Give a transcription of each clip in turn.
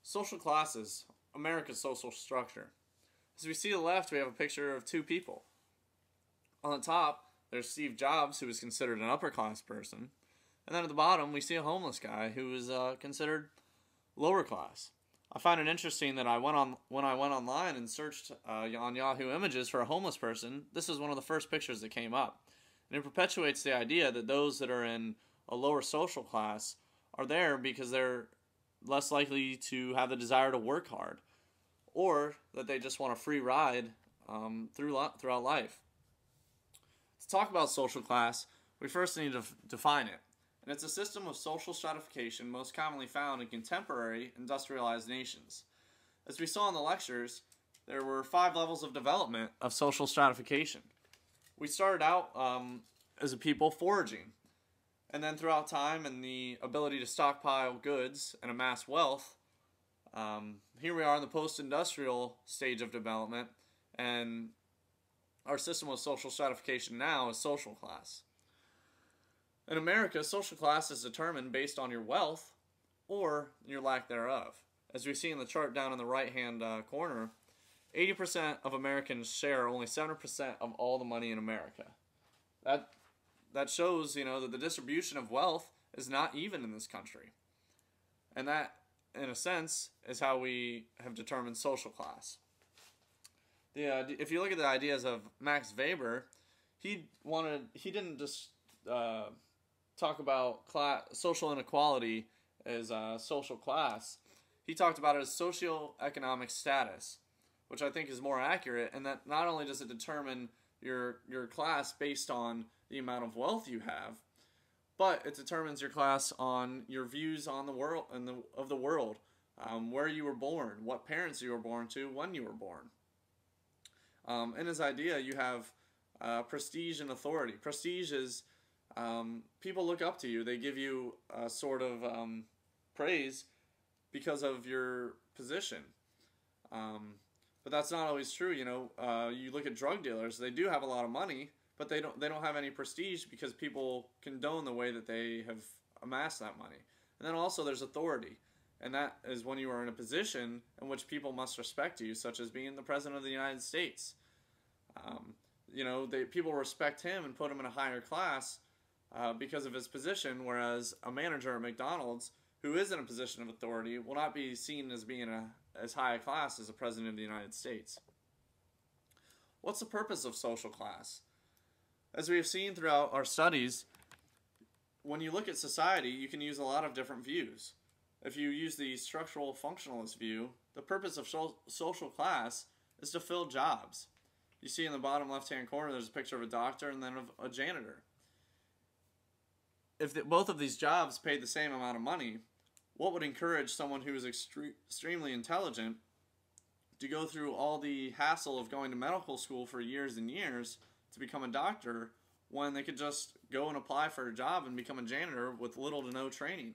Social classes, America's social structure. As we see to the left, we have a picture of two people. On the top, there's Steve Jobs, who was considered an upper class person. And then at the bottom, we see a homeless guy who was considered lower class. I find it interesting that when I went online and searched on Yahoo Images for a homeless person, this is one of the first pictures that came up. And it perpetuates the idea that those that are in a lower social class are there because they're less likely to have the desire to work hard, or that they just want a free ride throughout life. To talk about social class, we first need to define it. And it's a system of social stratification most commonly found in contemporary industrialized nations. As we saw in the lectures, there were 5 levels of development of social stratification. We started out as a people foraging, and then throughout time and the ability to stockpile goods and amass wealth, here we are in the post-industrial stage of development, and our system of social stratification now is social class. In America, social class is determined based on your wealth or your lack thereof. As we see in the chart down in the right-hand corner, 80% of Americans share only 7% of all the money in America. That shows, that the distribution of wealth is not even in this country. And that, in a sense, is how we have determined social class. If you look at the ideas of Max Weber, he didn't just talk about social inequality as social class. He talked about it as socioeconomic status, which I think is more accurate, and that not only does it determine your class based on the amount of wealth you have, but it determines your class on your views on the world and of the world, where you were born, what parents you were born to, when you were born. In his idea, you have prestige and authority. Prestige is people look up to you. They give you a sort of praise because of your position. But that's not always true. You look at drug dealers. They do have a lot of money, but they don't have any prestige because people condone the way that they have amassed that money. And then also there's authority. And that is when you are in a position in which people must respect you, such as being the President of the United States. People respect him and put him in a higher class because of his position, whereas a manager at McDonald's who is in a position of authority will not be seen as being as high a class as the President of the United States. What's the purpose of social class? As we have seen throughout our studies, when you look at society, you can use a lot of different views. If you use the structural functionalist view, the purpose of social class is to fill jobs. You see in the bottom left-hand corner, there's a picture of a doctor and then of a janitor. If both of these jobs paid the same amount of money, what would encourage someone who is extremely intelligent to go through all the hassle of going to medical school for years and years to become a doctor when they could just go and apply for a job and become a janitor with little to no training?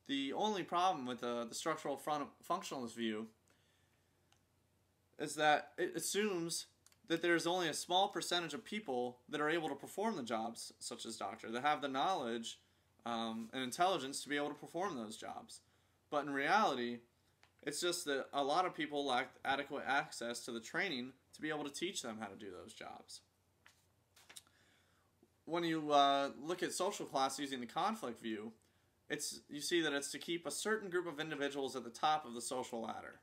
The only problem with the structural functionalist view is that it assumes that there's only a small percentage of people that are able to perform the jobs, such as doctor, that have the knowledge and intelligence to be able to perform those jobs. But in reality, it's just that a lot of people lack adequate access to the training to be able to teach them how to do those jobs. When you look at social class using the conflict view, you see that it's to keep a certain group of individuals at the top of the social ladder.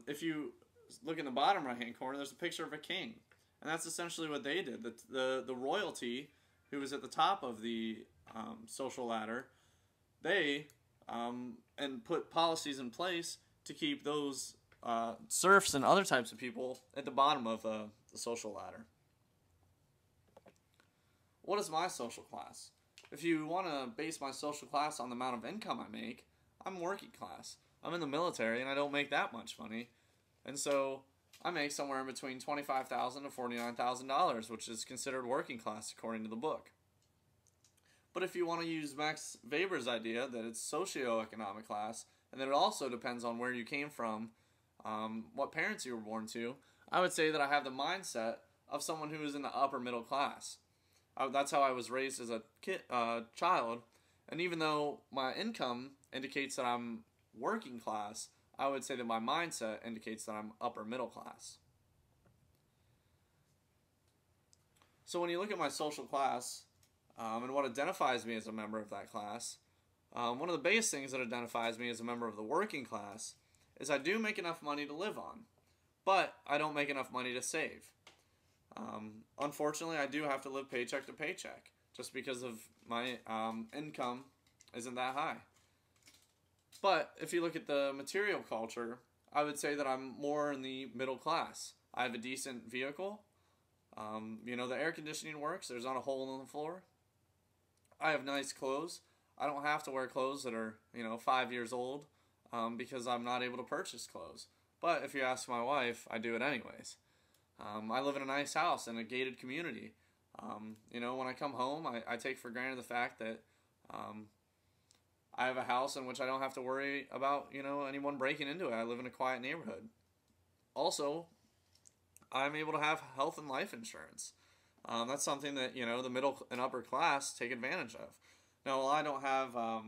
If you look in the bottom right-hand corner, there's a picture of a king. And that's essentially what they did. The royalty, who was at the top of the social ladder, they and put policies in place to keep those serfs and other types of people at the bottom of the social ladder. What is my social class? If you want to base my social class on the amount of income I make, I'm working class. I'm in the military and I don't make that much money. And so I make somewhere in between $25,000 to $49,000, which is considered working class according to the book. But if you want to use Max Weber's idea that it's socioeconomic class, and that it also depends on where you came from, what parents you were born to, I would say that I have the mindset of someone who is in the upper middle class. That's how I was raised as a child, and even though my income indicates that I'm working class, I would say that my mindset indicates that I'm upper middle class. So when you look at my social class and what identifies me as a member of that class, one of the biggest things that identifies me as a member of the working class is I do make enough money to live on, but I don't make enough money to save. Unfortunately, I do have to live paycheck to paycheck just because of my income isn't that high. But if you look at the material culture, I would say that I'm more in the middle class. I have a decent vehicle. The air conditioning works. There's not a hole in the floor. I have nice clothes. I don't have to wear clothes that are, 5 years old because I'm not able to purchase clothes. But if you ask my wife, I do it anyways. I live in a nice house in a gated community. When I come home, I take for granted the fact that I have a house in which I don't have to worry about, anyone breaking into it. I live in a quiet neighborhood. Also, I'm able to have health and life insurance. That's something that, the middle and upper class take advantage of. Now, while I don't have, a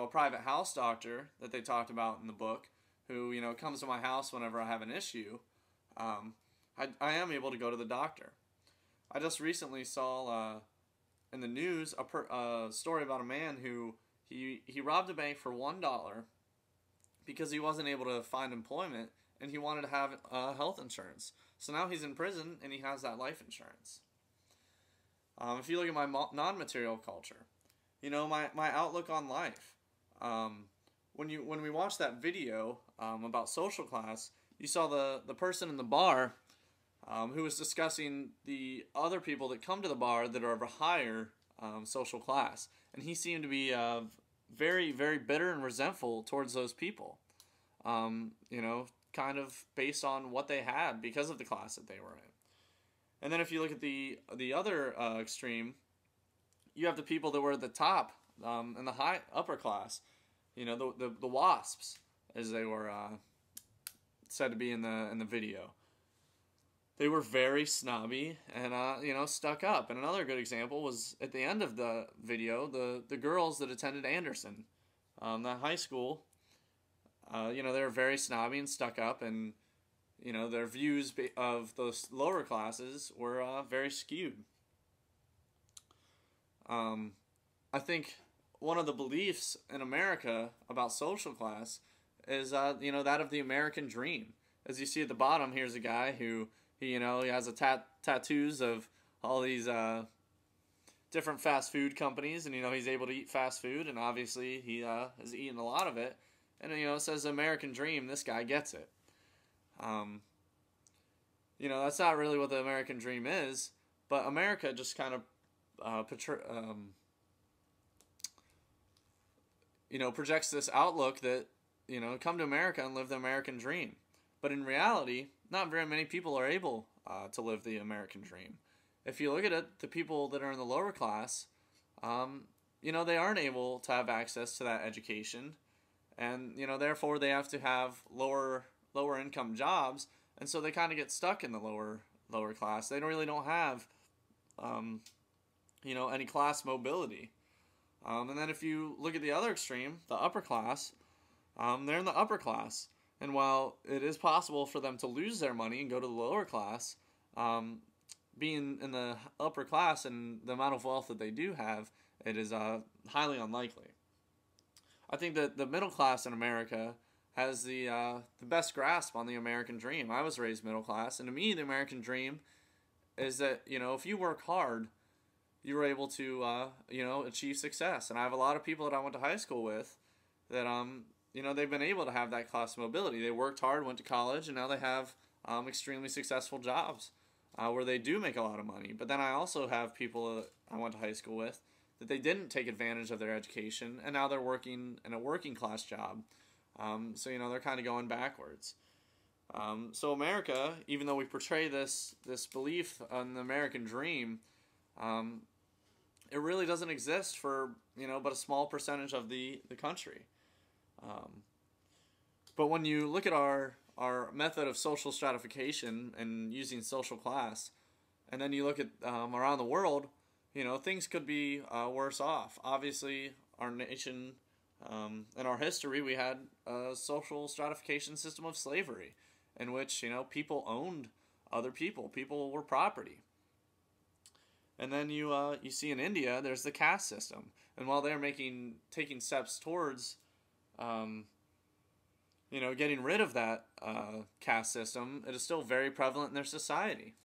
private house doctor that they talked about in the book who, comes to my house whenever I have an issue, I am able to go to the doctor. I just recently saw in the news a story about a man who he robbed a bank for $1 because he wasn't able to find employment and he wanted to have health insurance. So now he's in prison and he has that life insurance. If you look at my non-material culture, my outlook on life. When we watched that video about social class, you saw the person in the bar who was discussing the other people that come to the bar that are of a higher social class. And he seemed to be very, very bitter and resentful towards those people, kind of based on what they had because of the class that they were in. And then if you look at the other extreme, you have the people that were at the top in the upper class, the WASPs, as they were said to be in the video. They were very snobby and, stuck up. And another good example was at the end of the video, the girls that attended Anderson, that high school. They were very snobby and stuck up, and, their views of those lower classes were very skewed. I think one of the beliefs in America about social class is, that of the American dream. As you see at the bottom, here's a guy who... He has tattoos of all these different fast food companies, and, he's able to eat fast food, and obviously he has eaten a lot of it. And, it says American dream, this guy gets it. That's not really what the American dream is, but America just kind of projects this outlook that, come to America and live the American dream. But in reality, not very many people are able to live the American dream. If you look at it, the people that are in the lower class, they aren't able to have access to that education, and therefore they have to have lower income jobs, and so they kind of get stuck in the lower class. They really don't have any class mobility. And then if you look at the other extreme, the upper class, they're in the upper class. And while it is possible for them to lose their money and go to the lower class, being in the upper class and the amount of wealth that they do have, it is highly unlikely. I think that the middle class in America has the best grasp on the American dream. I was raised middle class, and to me, the American dream is that, if you work hard, you were able to, achieve success. And I have a lot of people that I went to high school with that, they've been able to have that class mobility. They worked hard, went to college, and now they have extremely successful jobs where they do make a lot of money. But then I also have people that I went to high school with that they didn't take advantage of their education, and now they're working in a working class job. So they're kind of going backwards. So America, even though we portray this belief in the American dream, it really doesn't exist for but a small percentage of the country. But when you look at our method of social stratification and using social class, and then you look at around the world, things could be worse off. Obviously, our nation In our history, we had a social stratification system of slavery, in which people owned other people. People were property. And then you see in India, there's the caste system, and while they're taking steps towards getting rid of that caste system, it is still very prevalent in their society.